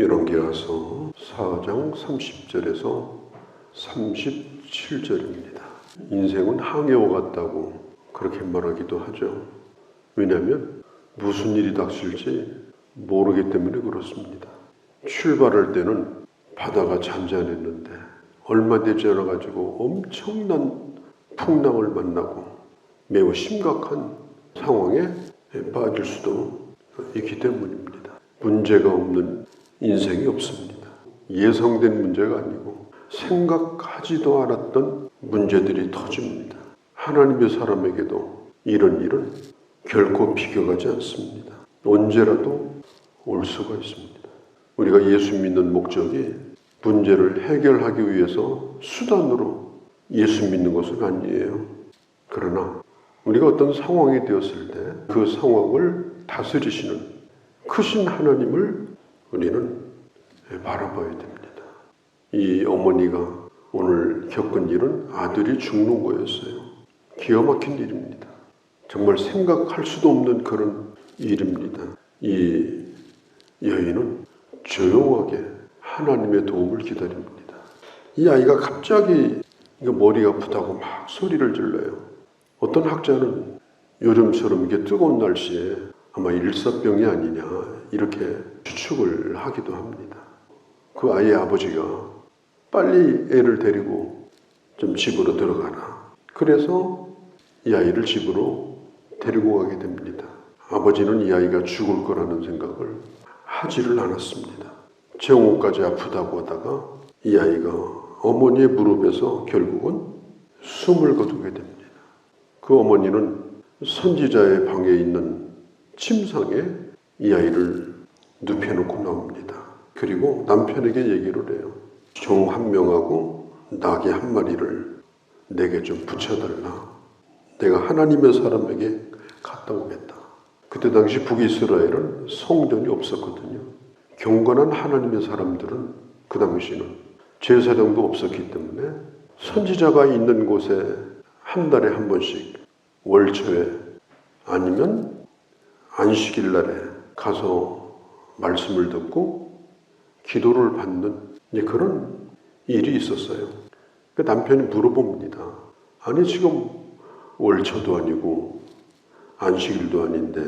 열왕기하서 4장 30절에서 37절입니다. 인생은 항해와 같다고 그렇게 말하기도 하죠. 왜냐하면 무슨 일이 닥칠지 모르기 때문에 그렇습니다. 출발할 때는 바다가 잔잔했는데 얼마 되지 않아 가지고 엄청난 풍랑을 만나고 매우 심각한 상황에 빠질 수도 있기 때문입니다. 문제가 없는 인생이 없습니다. 예상된 문제가 아니고 생각하지도 않았던 문제들이 터집니다. 하나님의 사람에게도 이런 일은 결코 비교가지 않습니다. 언제라도 올 수가 있습니다. 우리가 예수 믿는 목적이 문제를 해결하기 위해서 수단으로 예수 믿는 것은 아니에요. 그러나 우리가 어떤 상황이 되었을 때 그 상황을 다스리시는 크신 하나님을 우리는 바라봐야 됩니다. 이 어머니가 오늘 겪은 일은 아들이 죽는 거였어요. 기가 막힌 일입니다. 정말 생각할 수도 없는 그런 일입니다. 이 여인은 조용하게 하나님의 도움을 기다립니다. 이 아이가 갑자기 머리가 아프다고 막 소리를 질러요. 어떤 학자는 요즘처럼 이게 뜨거운 날씨에 아마 일사병이 아니냐 이렇게 추측을 하기도 합니다. 그 아이의 아버지가 빨리 애를 데리고 좀 집으로 들어가라. 그래서 이 아이를 집으로 데리고 가게 됩니다. 아버지는 이 아이가 죽을 거라는 생각을 하지를 않았습니다. 정오까지 아프다고 하다가 이 아이가 어머니의 무릎에서 결국은 숨을 거두게 됩니다. 그 어머니는 선지자의 방에 있는 침상에 이 아이를 눕혀놓고 나옵니다. 그리고 남편에게 얘기를 해요. 종 한 명하고 나귀 한 마리를 내게 좀 붙여달라. 내가 하나님의 사람에게 갔다 오겠다. 그때 당시 북이스라엘은 성전이 없었거든요. 경건한 하나님의 사람들은 그 당시는 제사장도 없었기 때문에 선지자가 있는 곳에 한 달에 한 번씩 월초에 아니면 안식일 날에 가서 말씀을 듣고 기도를 받는 그런 일이 있었어요. 그 남편이 물어봅니다. 아니 지금 월초도 아니고 안식일도 아닌데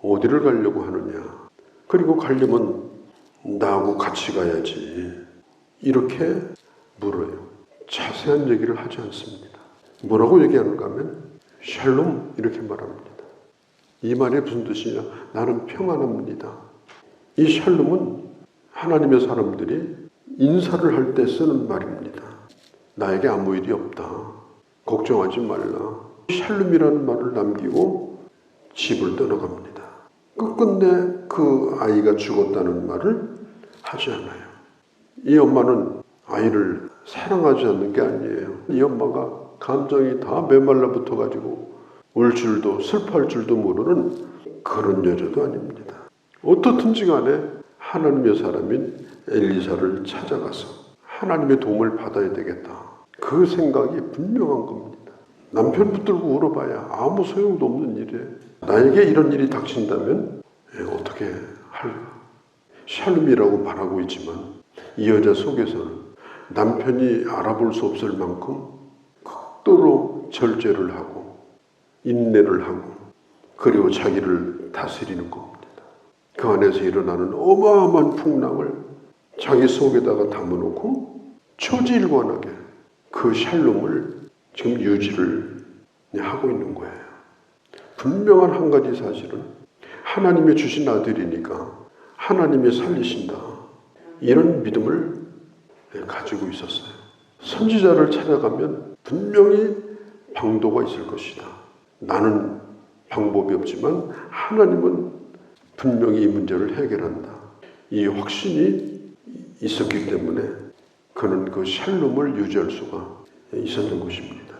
어디를 가려고 하느냐. 그리고 가려면 나하고 같이 가야지. 이렇게 물어요. 자세한 얘기를 하지 않습니다. 뭐라고 얘기하는가 하면 샬롬 이렇게 말합니다. 이 말이 무슨 뜻이냐? 나는 평안합니다. 이 샬롬은 하나님의 사람들이 인사를 할 때 쓰는 말입니다. 나에게 아무 일이 없다. 걱정하지 말라. 샬롬이라는 말을 남기고 집을 떠나갑니다. 끝끝내 그 아이가 죽었다는 말을 하지 않아요. 이 엄마는 아이를 사랑하지 않는 게 아니에요. 이 엄마가 감정이 다 메말라 붙어가지고 울 줄도 슬퍼할 줄도 모르는 그런 여자도 아닙니다. 어떻든지 간에 하나님의 사람인 엘리사를 찾아가서 하나님의 도움을 받아야 되겠다. 그 생각이 분명한 겁니다. 남편 붙들고 울어봐야 아무 소용도 없는 일이에요. 나에게 이런 일이 닥친다면 어떻게 할까? 샬롬이라고 말하고 있지만 이 여자 속에서는 남편이 알아볼 수 없을 만큼 극도로 절제를 하고 인내를 하고 그리고 자기를 다스리는 겁니다. 그 안에서 일어나는 어마어마한 풍랑을 자기 속에다가 담아놓고 초지일관하게 그 샬롬을 지금 유지를 하고 있는 거예요. 분명한 한 가지 사실은 하나님이 주신 아들이니까 하나님이 살리신다. 이런 믿음을 가지고 있었어요. 선지자를 찾아가면 분명히 방도가 있을 것이다. 나는 방법이 없지만 하나님은 분명히 이 문제를 해결한다. 이 확신이 있었기 때문에 그는 그 샬롬을 유지할 수가 있었던 것입니다.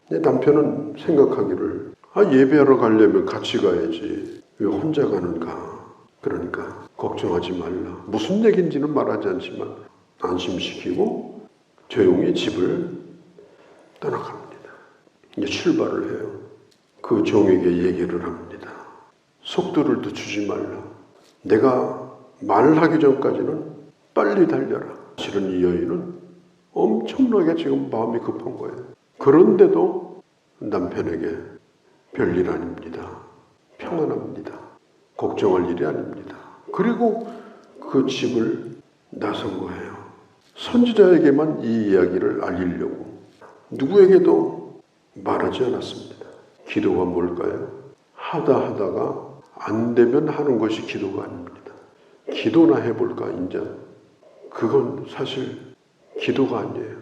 남편은 생각하기를 예배하러 가려면 같이 가야지 왜 혼자 가는가. 그러니까 걱정하지 말라. 무슨 얘기인지는 말하지 않지만 안심시키고 조용히 집을 떠나갑니다. 이제 출발을 해요. 그 종에게 얘기를 합니다. 속도를 늦추지 말라. 내가 말하기 전까지는 빨리 달려라. 실은 이 여인은 엄청나게 지금 마음이 급한 거예요. 그런데도 남편에게 별일 아닙니다. 평안합니다. 걱정할 일이 아닙니다. 그리고 그 집을 나선 거예요. 선지자에게만 이 이야기를 알리려고 누구에게도 말하지 않았습니다. 기도가 뭘까요? 하다가 안 되면 하는 것이 기도가 아닙니다. 기도나 해볼까 인자. 그건 사실 기도가 아니에요.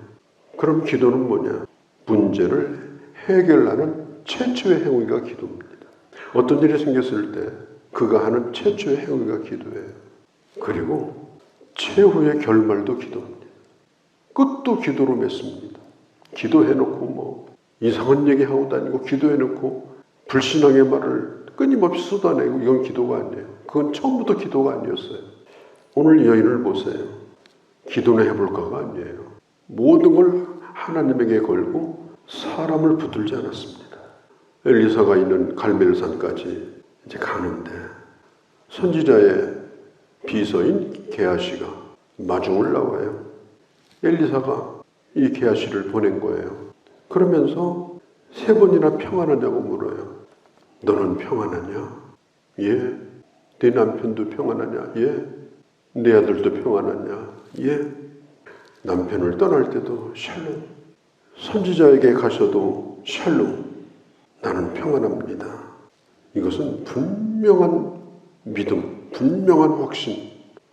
그럼 기도는 뭐냐? 문제를 해결하는 최초의 행위가 기도입니다. 어떤 일이 생겼을 때 그가 하는 최초의 행위가 기도예요. 그리고 최후의 결말도 기도입니다. 끝도 기도로 맺습니다. 기도해놓고 뭐 이상한 얘기하고 다니고 기도해놓고 불신앙의 말을 끊임없이 쏟아내고 이건 기도가 아니에요. 그건 처음부터 기도가 아니었어요. 오늘 이 여인을 보세요. 기도는 해볼까가 아니에요. 모든 걸 하나님에게 걸고 사람을 붙들지 않았습니다. 엘리사가 있는 갈멜산까지 이제 가는데 선지자의 비서인 게하시가 마중을 나와요. 엘리사가 이 게하시를 보낸 거예요. 그러면서 3번이나 평안하냐고 물어요. 너는 평안하냐? 예. 네 남편도 평안하냐? 예. 네 아들도 평안하냐? 예. 남편을 떠날 때도 샬롬. 선지자에게 가셔도 샬롬. 나는 평안합니다. 이것은 분명한 믿음, 분명한 확신,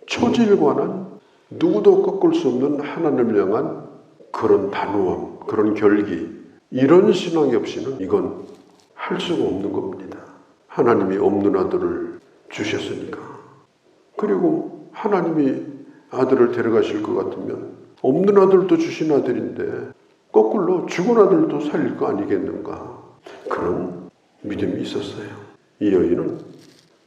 초질관한 누구도 꺾을 수 없는 하나님을 향한 그런 단호함, 그런 결기, 이런 신앙이 없이는 이건 할 수가 없는 겁니다. 하나님이 없는 아들을 주셨으니까. 그리고 하나님이 아들을 데려가실 것 같으면 없는 아들도 주신 아들인데 거꾸로 죽은 아들도 살릴 거 아니겠는가. 그런 믿음이 있었어요. 이 여인은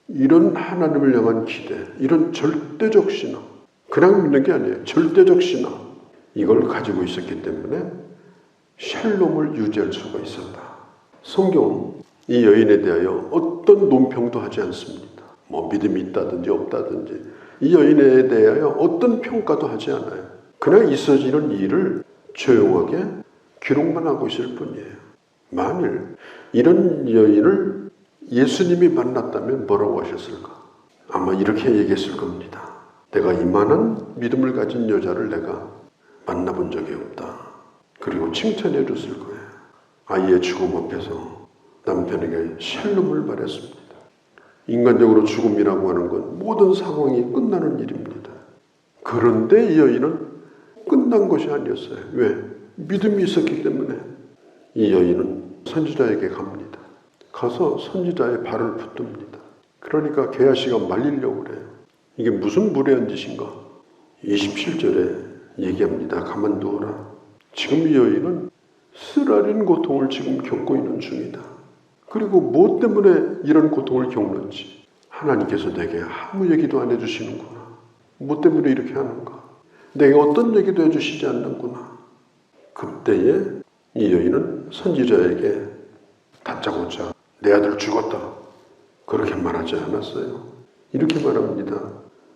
이런 하나님을 향한 기대, 이런 절대적 신앙, 그냥 믿는 게 아니에요. 절대적 신앙, 이걸 가지고 있었기 때문에 샬롬을 유지할 수가 있었다. 성경은 이 여인에 대하여 어떤 논평도 하지 않습니다. 뭐 믿음이 있다든지 없다든지 이 여인에 대하여 어떤 평가도 하지 않아요. 그냥 있어지는 일을 조용하게 기록만 하고 있을 뿐이에요. 만일 이런 여인을 예수님이 만났다면 뭐라고 하셨을까? 아마 이렇게 얘기했을 겁니다. 내가 이만한 믿음을 가진 여자를 내가 만나본 적이 없다. 그리고 칭찬해 줬을 거예요. 아이의 죽음 앞에서 남편에게 샬롬을 말했습니다. 인간적으로 죽음이라고 하는 건 모든 상황이 끝나는 일입니다. 그런데 이 여인은 끝난 것이 아니었어요. 왜? 믿음이 있었기 때문에. 이 여인은 선지자에게 갑니다. 가서 선지자의 발을 붙듭니다. 그러니까 게하시가 말리려고 그래요. 이게 무슨 무례한 짓인가? 27절에 얘기합니다. 가만두어라. 지금 이 여인은 쓰라린 고통을 지금 겪고 있는 중이다. 그리고 무엇 때문에 이런 고통을 겪는지 하나님께서 내게 아무 얘기도 안 해주시는구나. 무엇 때문에 이렇게 하는가? 내게 어떤 얘기도 해주시지 않는구나. 그때에 이 여인은 선지자에게 다짜고짜 내 아들 죽었다. 그렇게 말하지 않았어요. 이렇게 말합니다.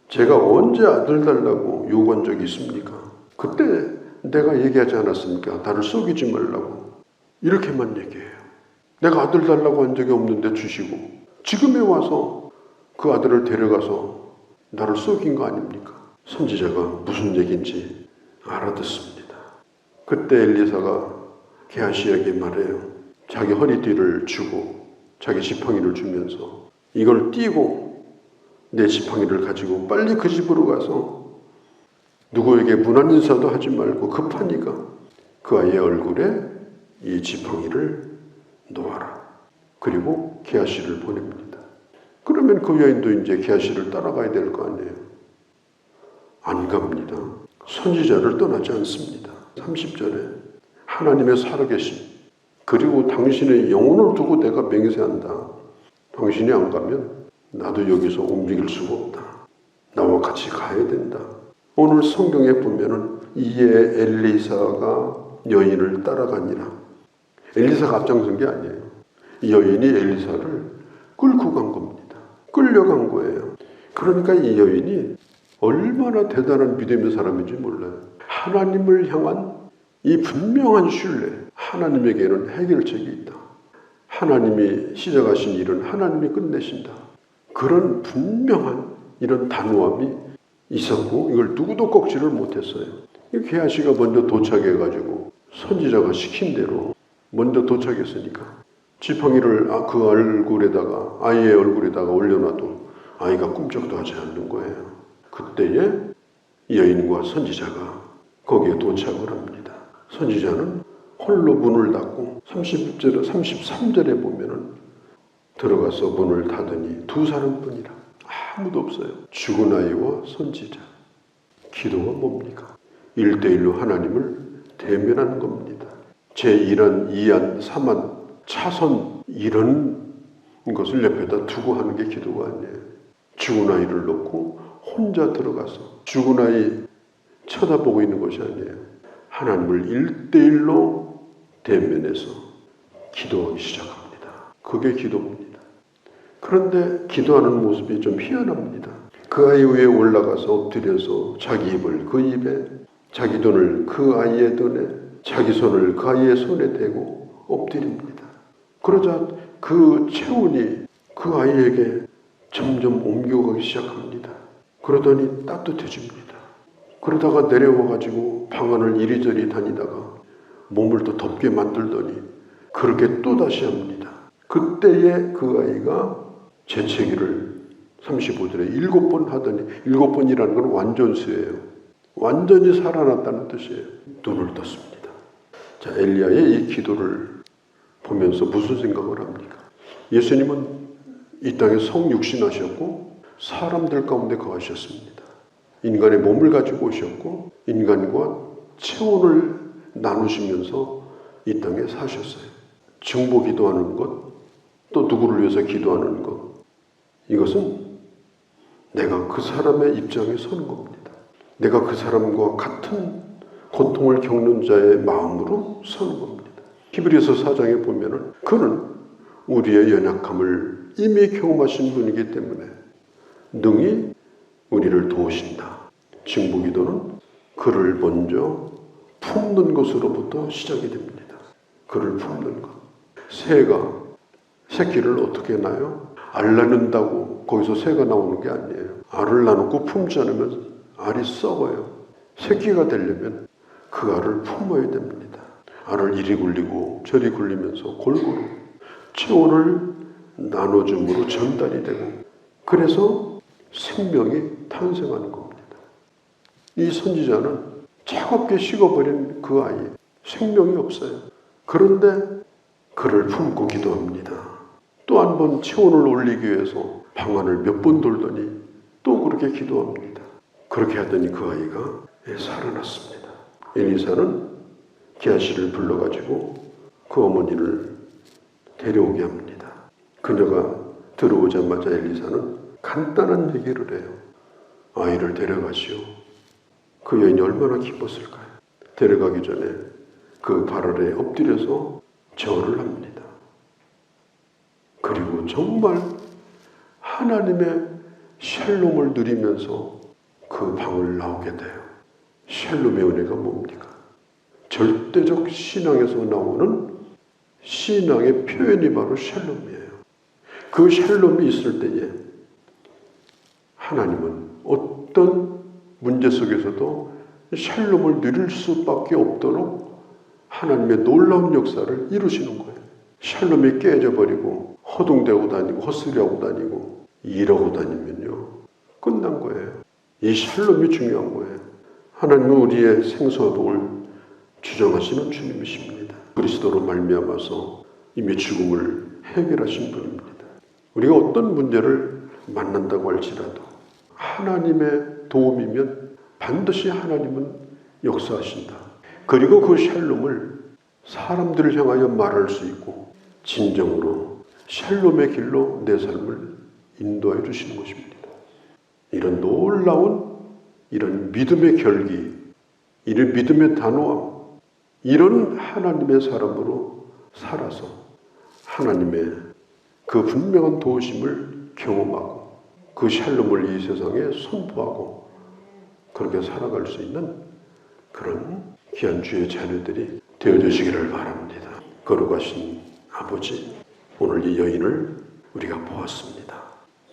제가 언제 아들 달라고 요구한 적이 있습니까? 그때 내가 얘기하지 않았습니까? 나를 속이지 말라고. 이렇게만 얘기해요. 내가 아들 달라고 한 적이 없는데 주시고 지금에 와서 그 아들을 데려가서 나를 속인 거 아닙니까? 선지자가 무슨 얘기인지 알아듣습니다. 그때 엘리사가 게하시에게 말해요. 자기 허리 뒤를 주고 자기 지팡이를 주면서 이걸 띄고 내 지팡이를 가지고 빨리 그 집으로 가서 누구에게 문안 인사도 하지 말고 급하니까 그 아이의 얼굴에 이 지팡이를 놓아라. 그리고 게하시를 보냅니다. 그러면 그 여인도 이제 게하시를 따라가야 될 거 아니에요. 안 갑니다. 선지자를 떠나지 않습니다. 30절에 하나님의 살아계심 그리고 당신의 영혼을 두고 내가 맹세한다. 당신이 안 가면 나도 여기서 움직일 수가 없다. 나와 같이 가야 된다. 오늘 성경에 보면은 이에 엘리사가 여인을 따라가니라. 엘리사가 앞장선 게 아니에요. 이 여인이 엘리사를 끌고 간 겁니다. 끌려간 거예요. 그러니까 이 여인이 얼마나 대단한 믿음의 사람인지 몰라요. 하나님을 향한 이 분명한 신뢰, 하나님에게는 해결책이 있다. 하나님이 시작하신 일은 하나님이 끝내신다. 그런 분명한 이런 단호함이 있었고 이걸 누구도 꺾지를 못했어요. 게하시가 먼저 도착해가지고 선지자가 시킨 대로 먼저 도착했으니까 지팡이를 그 얼굴에다가 아이의 얼굴에다가 올려놔도 아이가 꿈쩍도 하지 않는 거예요. 그때에 여인과 선지자가 거기에 도착을 합니다. 선지자는 홀로 문을 닫고 33절에 보면은 들어가서 문을 닫으니 두 사람뿐이라. 아무도 없어요. 죽은 아이와 선지자. 기도가 뭡니까? 1대1로 하나님을 대면하는 겁니다. 제1안, 2안, 3안, 차선 이런 것을 옆에다 두고 하는 게 기도가 아니에요. 죽은 아이를 놓고 혼자 들어가서 죽은 아이 쳐다보고 있는 것이 아니에요. 하나님을 1대1로 대면해서 기도하기 시작합니다. 그게 기도입니다. 그런데 기도하는 모습이 좀 희한합니다. 그 아이 위에 올라가서 엎드려서 자기 입을 그 입에, 자기 눈을 그 아이의 눈에, 자기 손을 그 아이의 손에 대고 엎드립니다. 그러자 그 체온이 그 아이에게 점점 옮겨가기 시작합니다. 그러더니 따뜻해집니다. 그러다가 내려와가지고 방 안을 이리저리 다니다가 몸을 또 덥게 만들더니 그렇게 또다시 합니다. 그때에 그 아이가 재채기를 35절에 7번 하더니 7번이라는 건 완전수예요. 완전히 살아났다는 뜻이에요. 눈을 떴습니다. 자, 엘리야의 이 기도를 보면서 무슨 생각을 합니까? 예수님은 이 땅에 성육신하셨고 사람들 가운데 거하셨습니다. 인간의 몸을 가지고 오셨고 인간과 체온을 나누시면서 이 땅에 사셨어요. 중보 기도하는 것, 또 누구를 위해서 기도하는 것, 이것은 내가 그 사람의 입장에 서는 겁니다. 내가 그 사람과 같은 고통을 겪는 자의 마음으로 서는 겁니다. 히브리서 4장에 보면은 그는 우리의 연약함을 이미 경험하신 분이기 때문에 능히 우리를 도우신다. 중보기도는 그를 먼저 품는 것으로부터 시작이 됩니다. 그를 품는 것. 새가 새끼를 어떻게 낳아요? 알 낳는다고 거기서 새가 나오는 게 아니에요. 알을 낳고 품지 않으면 알이 썩어요. 새끼가 되려면 그 알을 품어야 됩니다. 알을 이리 굴리고 저리 굴리면서 골고루 체온을 나눠줌으로 전달이 되고 그래서 생명이 탄생하는 겁니다. 이 선지자는 차갑게 식어버린 그 아이, 생명이 없어요. 그런데 그를 품고 기도합니다. 또 한 번 체온을 올리기 위해서 방 안을 몇 번 돌더니 또 그렇게 기도합니다. 그렇게 하더니 그 아이가 살아났습니다. 엘리사는 게하시를 불러가지고 그 어머니를 데려오게 합니다. 그녀가 들어오자마자 엘리사는 간단한 얘기를 해요. 아이를 데려가시오. 그 여인이 얼마나 기뻤을까요? 데려가기 전에 그 발 아래에 엎드려서 절을 합니다. 그리고 정말 하나님의 샬롬을 누리면서 그 방을 나오게 돼요. 샬롬의 은혜가 뭡니까? 절대적 신앙에서 나오는 신앙의 표현이 바로 샬롬이에요. 그 샬롬이 있을 때에 하나님은 어떤 문제 속에서도 샬롬을 누릴 수밖에 없도록 하나님의 놀라운 역사를 이루시는 거예요. 샬롬이 깨져버리고 허둥대고 다니고 헛소리하고 다니고 일하고 다니면요 끝난 거예요. 이 샬롬이 중요한 거예요. 하나님은 우리의 생사복을 주정하시는 주님이십니다. 그리스도로 말미암아서 이미 죽음을 해결하신 분입니다. 우리가 어떤 문제를 만난다고 할지라도 하나님의 도움이면 반드시 하나님은 역사하신다. 그리고 그 샬롬을 사람들을 향하여 말할 수 있고 진정으로 샬롬의 길로 내 삶을 인도해 주시는 것입니다. 이런 놀라운 이런 믿음의 결기, 이런 믿음의 단호함, 이런 하나님의 사람으로 살아서 하나님의 그 분명한 도우심을 경험하고 그 샬롬을 이 세상에 선포하고 그렇게 살아갈 수 있는 그런 귀한 주의 자녀들이 되어주시기를 바랍니다. 거룩하신 아버지, 오늘 이 여인을 우리가 보았습니다.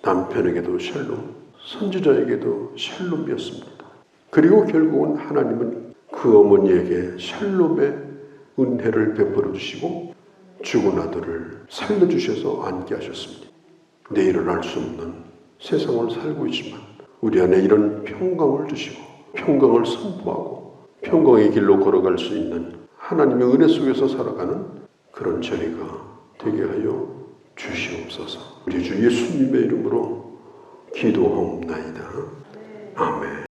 남편에게도 샬롬, 선지자에게도 샬롬이었습니다. 그리고 결국은 하나님은 그 어머니에게 샬롬의 은혜를 베풀어 주시고 죽은 아들을 살려주셔서 안게 하셨습니다. 내일을 알 수 없는 세상을 살고 있지만 우리 안에 이런 평강을 주시고 평강을 선포하고 평강의 길로 걸어갈 수 있는 하나님의 은혜 속에서 살아가는 그런 저희가 되게 하여 주시옵소서. 우리 주 예수님의 이름으로 기도하옵나이다. 아멘.